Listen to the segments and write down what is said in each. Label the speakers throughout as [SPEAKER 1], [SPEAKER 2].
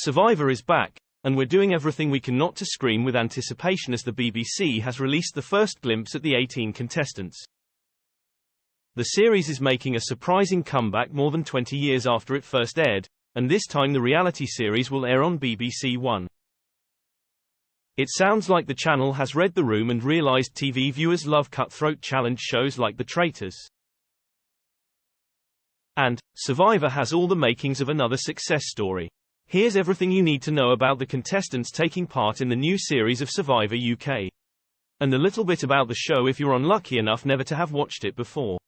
[SPEAKER 1] Survivor is back, and we're doing everything we can not to scream with anticipation as the BBC has released the first glimpse at the 18 contestants. The series is making a surprising comeback more than 20 years after it first aired, and this time the reality series will air on BBC One. It sounds like the channel has read the room and realized TV viewers love cutthroat challenge shows like the Traitors. And Survivor has all the makings of another success story. Here's everything you need to know about the contestants taking part in the new series of Survivor UK. And a little bit about the show if you're unlucky enough never to have watched it before.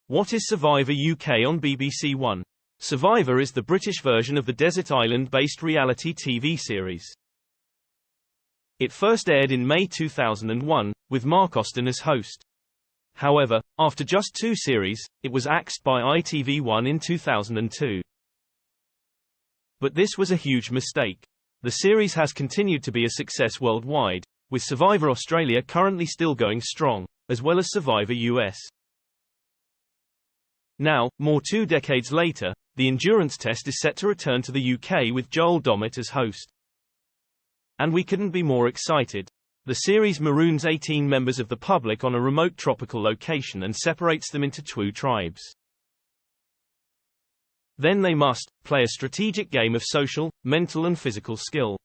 [SPEAKER 1] What is Survivor UK on BBC One? Survivor is the British version of the desert island-based reality TV series. It first aired in May 2001, with Mark Austin as host. However, after just 2 series, it was axed by ITV1 in 2002. But this was a huge mistake. The series has continued to be a success worldwide, with Survivor Australia currently still going strong, as well as Survivor US. Now, more 2 decades later, the endurance test is set to return to the UK with Joel Dommett as host. And we couldn't be more excited. The series maroons 18 members of the public on a remote tropical location and separates them into 2 tribes. Then they must play a strategic game of social, mental and physical skill.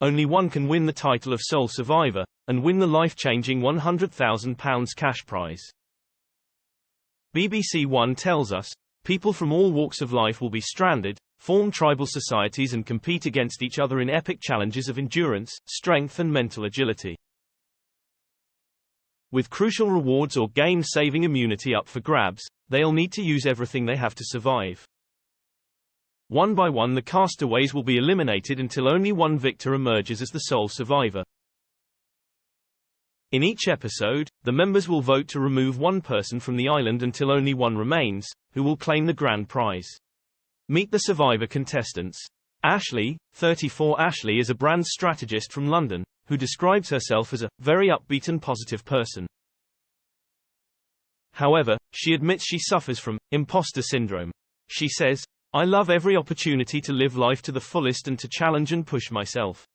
[SPEAKER 1] Only one can win the title of sole survivor, and win the life-changing £100,000 cash prize. BBC One tells us, people from all walks of life will be stranded, form tribal societies and compete against each other in epic challenges of endurance, strength and mental agility. With crucial rewards or game-saving immunity up for grabs, they'll need to use everything they have to survive. One by one the castaways will be eliminated until only one victor emerges as the sole survivor. In each episode, the members will vote to remove one person from the island until only one remains, who will claim the grand prize. Meet the Survivor contestants. Ashley, 34. Ashley is a brand strategist from London, who describes herself as a very upbeat and positive person. However, she admits she suffers from imposter syndrome. She says, "I love every opportunity to live life to the fullest and to challenge and push myself.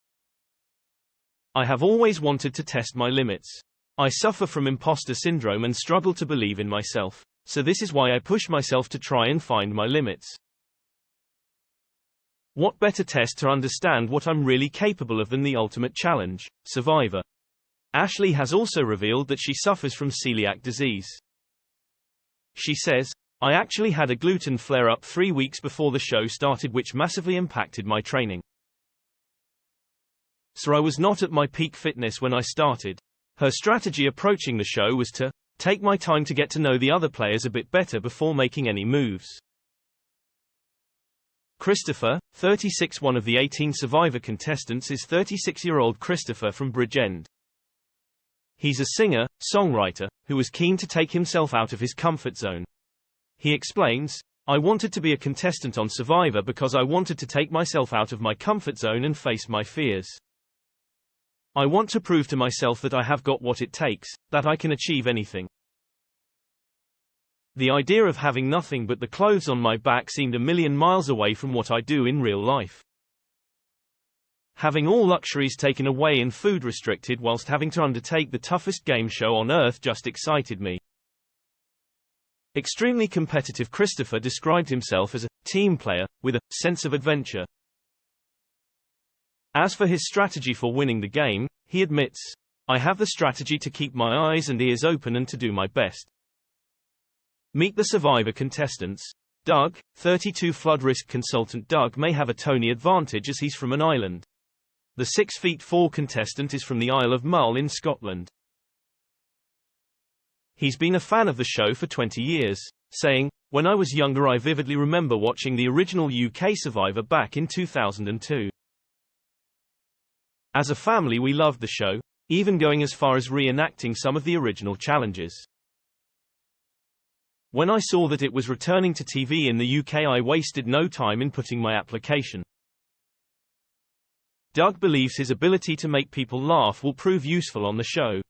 [SPEAKER 1] I have always wanted to test my limits. I suffer from imposter syndrome and struggle to believe in myself, so this is why I push myself to try and find my limits. What better test to understand what I'm really capable of than the ultimate challenge, Survivor?" Ashley has also revealed that she suffers from celiac disease. She says, "I actually had a gluten flare-up 3 weeks before the show started which massively impacted my training. So I was not at my peak fitness when I started." Her strategy approaching the show was to take my time to get to know the other players a bit better before making any moves. Christopher, 36. One of the 18 Survivor contestants is 36-year-old Christopher from Bridgend. He's a singer, songwriter, who was keen to take himself out of his comfort zone. He explains, "I wanted to be a contestant on Survivor because I wanted to take myself out of my comfort zone and face my fears. I want to prove to myself that I have got what it takes, that I can achieve anything. The idea of having nothing but the clothes on my back seemed a million miles away from what I do in real life. Having all luxuries taken away and food restricted whilst having to undertake the toughest game show on earth just excited me." Extremely competitive Christopher described himself as a team player, with a sense of adventure. As for his strategy for winning the game, he admits, "I have the strategy to keep my eyes and ears open and to do my best." Meet the Survivor contestants. Doug, 32. Flood risk consultant Doug may have a Tony advantage as he's from an island. The 6'4" contestant is from the Isle of Mull in Scotland. He's been a fan of the show for 20 years, saying, "When I was younger I vividly remember watching the original UK Survivor back in 2002. As a family we loved the show, even going as far as reenacting some of the original challenges. When I saw that it was returning to TV in the UK I wasted no time in putting my application." Doug believes his ability to make people laugh will prove useful on the show.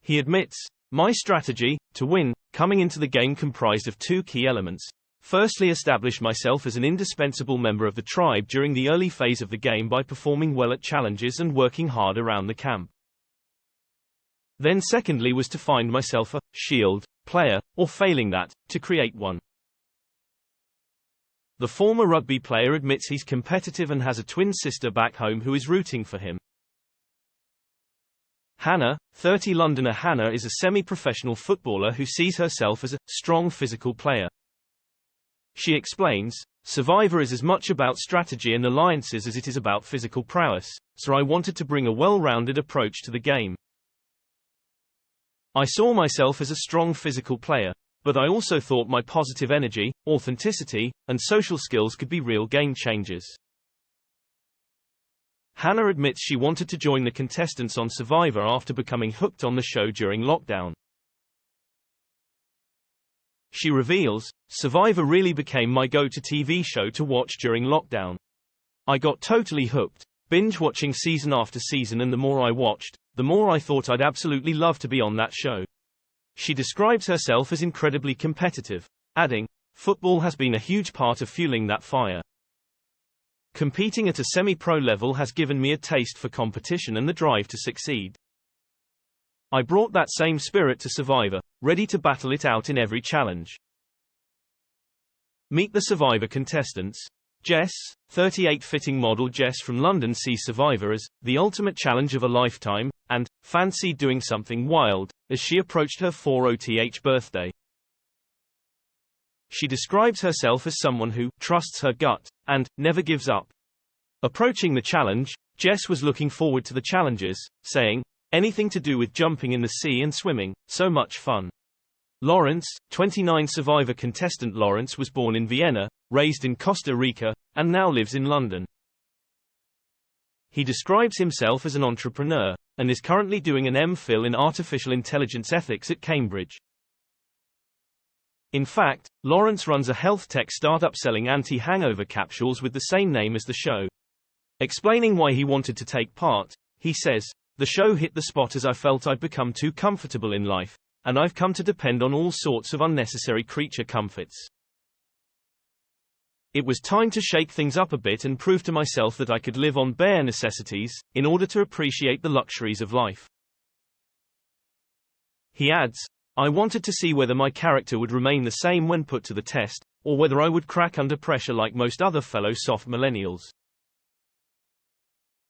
[SPEAKER 1] He admits, "My strategy, to win, coming into the game comprised of 2 key elements. Firstly, establish myself as an indispensable member of the tribe during the early phase of the game by performing well at challenges and working hard around the camp. Then secondly was to find myself a shield player, or failing that, to create one. The former rugby player admits he's competitive and has a twin sister back home who is rooting for him. Hannah, 30 Londoner Hannah is a semi-professional footballer who sees herself as a strong physical player. She explains, Survivor is as much about strategy and alliances as it is about physical prowess, so I wanted to bring a well-rounded approach to the game. I saw myself as a strong physical player, but I also thought my positive energy, authenticity, and social skills could be real game changers. Hannah admits she wanted to join the contestants on Survivor after becoming hooked on the show during lockdown. She reveals, Survivor really became my go-to TV show to watch during lockdown. I got totally hooked, binge-watching season after season, and the more I watched, the more I thought I'd absolutely love to be on that show. She describes herself as incredibly competitive, adding, football has been a huge part of fueling that fire. Competing at a semi-pro level has given me a taste for competition and the drive to succeed. I brought that same spirit to Survivor, ready to battle it out in every challenge. Meet the Survivor contestants. Jess, 38 fitting model Jess from London sees Survivor as the ultimate challenge of a lifetime, and fancied doing something wild, as she approached her 40th birthday. She describes herself as someone who trusts her gut, and never gives up. Approaching the challenge, Jess was looking forward to the challenges, saying, anything to do with jumping in the sea and swimming, so much fun. Lawrence, 29 Survivor contestant Lawrence was born in Vienna, raised in Costa Rica, and now lives in London. He describes himself as an entrepreneur, and is currently doing an MPhil in Artificial Intelligence Ethics at Cambridge. In fact, Lawrence runs a health tech startup selling anti-hangover capsules with the same name as the show. Explaining why he wanted to take part, he says, the show hit the spot as I felt I'd become too comfortable in life, and I've come to depend on all sorts of unnecessary creature comforts. It was time to shake things up a bit and prove to myself that I could live on bare necessities, in order to appreciate the luxuries of life. He adds, I wanted to see whether my character would remain the same when put to the test, or whether I would crack under pressure like most other fellow soft millennials.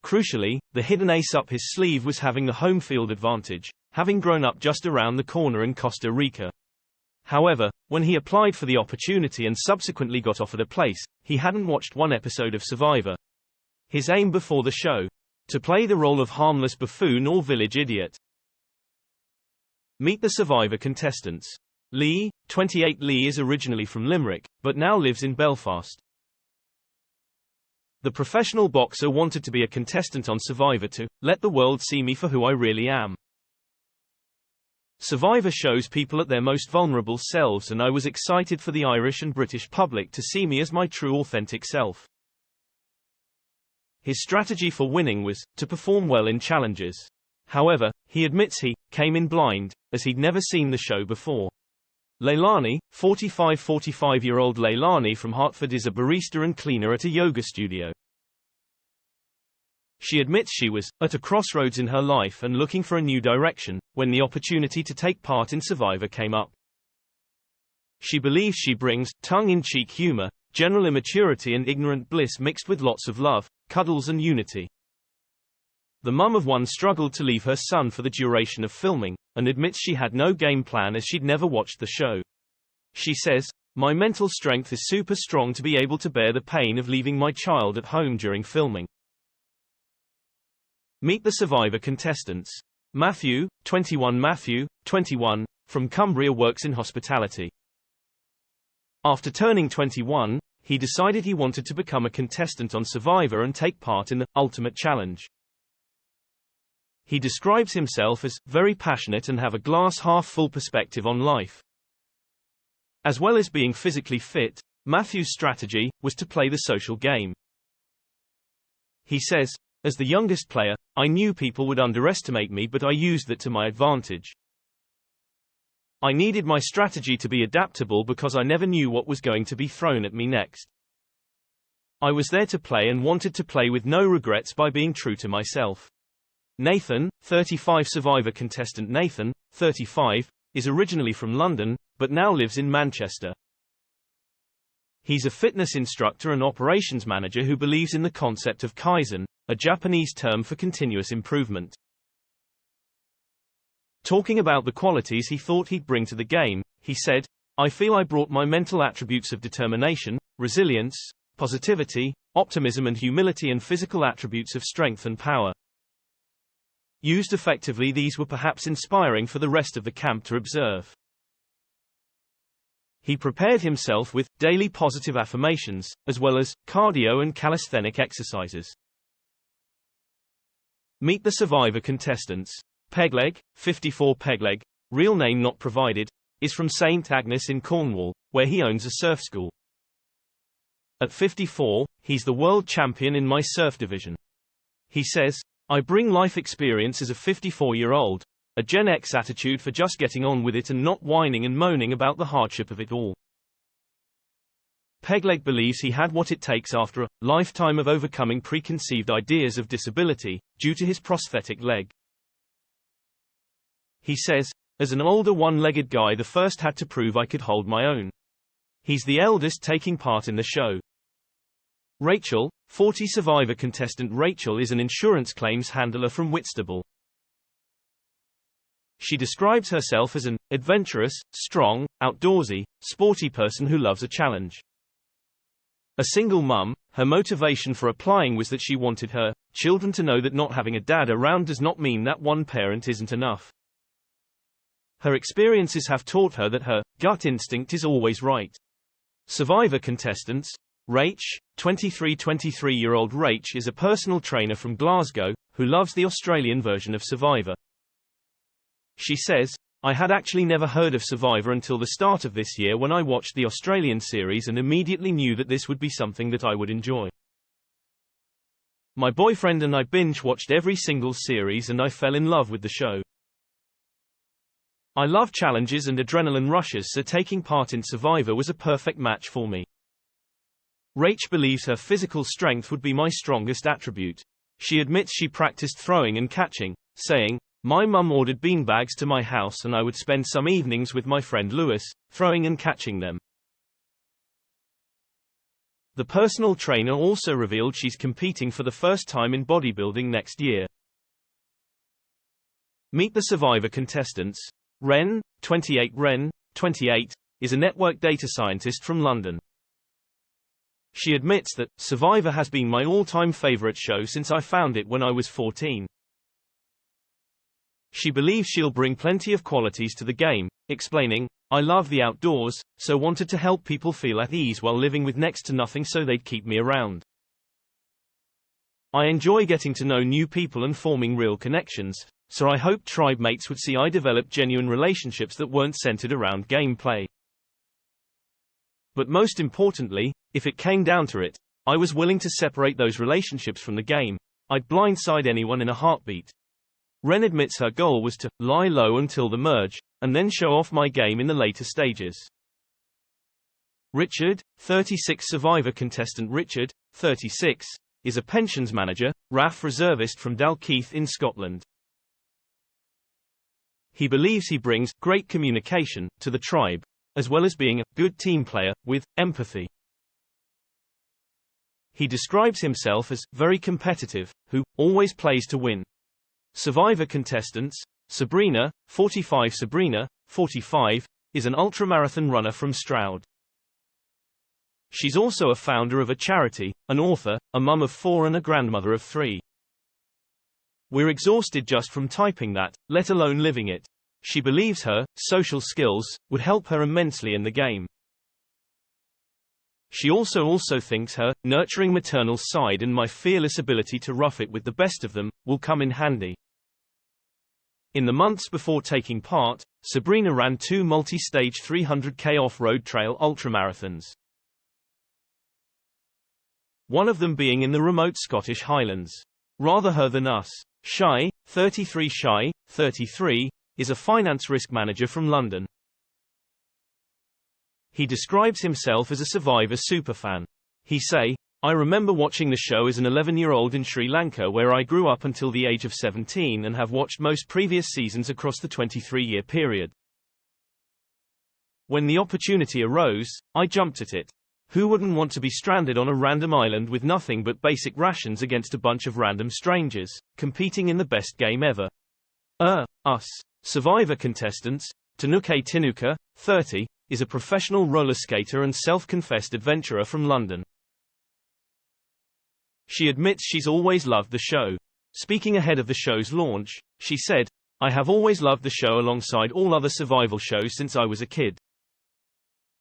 [SPEAKER 1] Crucially, the hidden ace up his sleeve was having the home field advantage, having grown up just around the corner in Costa Rica. However, when he applied for the opportunity and subsequently got offered a place, he hadn't watched one episode of Survivor. His aim before the show? To play the role of harmless buffoon or village idiot. Meet the Survivor contestants. Lee, 28 Lee is originally from Limerick, but now lives in Belfast. The professional boxer wanted to be a contestant on Survivor to let the world see me for who I really am. Survivor shows people at their most vulnerable selves, and I was excited for the Irish and British public to see me as my true authentic self. His strategy for winning was to perform well in challenges. However, he admits he came in blind, as he'd never seen the show before. Leilani, 45-year-old Leilani from Hartford is a barista and cleaner at a yoga studio. She admits she was at a crossroads in her life and looking for a new direction, when the opportunity to take part in Survivor came up. She believes she brings tongue-in-cheek humor, general immaturity and ignorant bliss mixed with lots of love, cuddles and unity. The mum of one struggled to leave her son for the duration of filming, and admits she had no game plan as she'd never watched the show. She says, my mental strength is super strong to be able to bear the pain of leaving my child at home during filming. Meet the Survivor contestants. Matthew, 21 Matthew, 21, from Cumbria works in hospitality. After turning 21, he decided he wanted to become a contestant on Survivor and take part in the ultimate challenge. He describes himself as very passionate and have a glass half full perspective on life. As well as being physically fit, Matthew's strategy was to play the social game. He says, as the youngest player, I knew people would underestimate me, but I used that to my advantage. I needed my strategy to be adaptable because I never knew what was going to be thrown at me next. I was there to play and wanted to play with no regrets by being true to myself. Nathan, 35 Survivor contestant Nathan, 35, is originally from London, but now lives in Manchester. He's a fitness instructor and operations manager who believes in the concept of Kaizen, a Japanese term for continuous improvement. Talking about the qualities he thought he'd bring to the game, he said, "I feel I brought my mental attributes of determination, resilience, positivity, optimism and humility and physical attributes of strength and power. Used effectively, these were perhaps inspiring for the rest of the camp to observe." He prepared himself with daily positive affirmations, as well as cardio and calisthenic exercises. Meet the Survivor contestants. Pegleg, 54 Pegleg, real name not provided, is from St Agnes in Cornwall, where he owns a surf school. At 54, he's the world champion in my surf division. He says, "I bring life experience as a 54-year-old, a Gen X attitude for just getting on with it and not whining and moaning about the hardship of it all." Pegleg believes he had what it takes after a lifetime of overcoming preconceived ideas of disability, due to his prosthetic leg. He says, "As an older one-legged guy, the first had to prove I could hold my own." He's the eldest taking part in the show. Rachel, 40 Survivor contestant Rachel is an insurance claims handler from Whitstable. She describes herself as an adventurous, strong, outdoorsy, sporty person who loves a challenge. A single mum, her motivation for applying was that she wanted her children to know that not having a dad around does not mean that one parent isn't enough. Her experiences have taught her that her gut instinct is always right. Survivor contestants. Rach, 23-year-old Rach is a personal trainer from Glasgow, who loves the Australian version of Survivor. She says, "I had actually never heard of Survivor until the start of this year when I watched the Australian series and immediately knew that this would be something that I would enjoy. My boyfriend and I binge-watched every single series and I fell in love with the show. I love challenges and adrenaline rushes, so taking part in Survivor was a perfect match for me." Rach believes her physical strength would be my strongest attribute. She admits she practiced throwing and catching, saying, "My mum ordered beanbags to my house and I would spend some evenings with my friend Lewis, throwing and catching them." The personal trainer also revealed she's competing for the first time in bodybuilding next year. Meet the Survivor contestants. Ren, 28, is a network data scientist from London. She admits that Survivor has been my all-time favorite show since I found it when I was 14. She believes she'll bring plenty of qualities to the game, explaining, "I love the outdoors, so wanted to help people feel at ease while living with next to nothing so they'd keep me around. I enjoy getting to know new people and forming real connections, so I hoped tribe mates would see I developed genuine relationships that weren't centered around gameplay. But most importantly, if it came down to it, I was willing to separate those relationships from the game. I'd blindside anyone in a heartbeat." Ren admits her goal was to lie low until the merge, and then show off my game in the later stages. Richard, 36 Survivor contestant Richard, 36, is a pensions manager, RAF reservist from Dalkeith in Scotland. He believes he brings great communication to the tribe, as well as being a good team player, with empathy. He describes himself as very competitive, who always plays to win. Survivor contestants. Sabrina, 45 Sabrina, 45, is an ultramarathon runner from Stroud. She's also a founder of a charity, an author, a mum of 4 and a grandmother of 3. We're exhausted just from typing that, let alone living it. She believes her social skills would help her immensely in the game. She also thinks her nurturing maternal side and my fearless ability to rough it with the best of them will come in handy. In the months before taking part, Sabrina ran 2 multi-stage 300k off-road trail ultramarathons. One of them being in the remote Scottish Highlands. Rather her than us. Shy, 33 is a finance risk manager from London. He describes himself as a Survivor superfan. He say, "I remember watching the show as an 11-year-old in Sri Lanka where I grew up until the age of 17 and have watched most previous seasons across the 23-year period. When the opportunity arose, I jumped at it. Who wouldn't want to be stranded on a random island with nothing but basic rations against a bunch of random strangers, competing in the best game ever? Us. Survivor contestants, Tanuke Tinuka, 30, is a professional roller skater and self-confessed adventurer from London. She admits she's always loved the show. Speaking ahead of the show's launch, she said, "I have always loved the show alongside all other survival shows since I was a kid.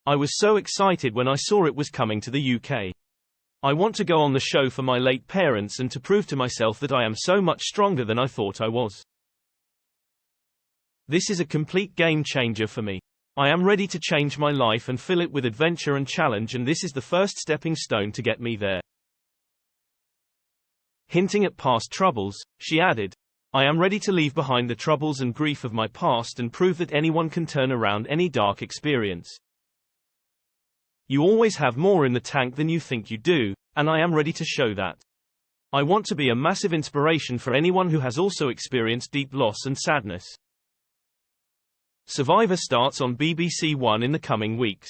[SPEAKER 1] I was so excited when I saw it was coming to the UK. I want to go on the show for my late parents and to prove to myself that I am so much stronger than I thought I was. This is a complete game changer for me. I am ready to change my life and fill it with adventure and challenge, and this is the first stepping stone to get me there." Hinting at past troubles, she added, "I am ready to leave behind the troubles and grief of my past and prove that anyone can turn around any dark experience. You always have more in the tank than you think you do, and I am ready to show that. I want to be a massive inspiration for anyone who has also experienced deep loss and sadness." Survivor starts on BBC One in the coming weeks.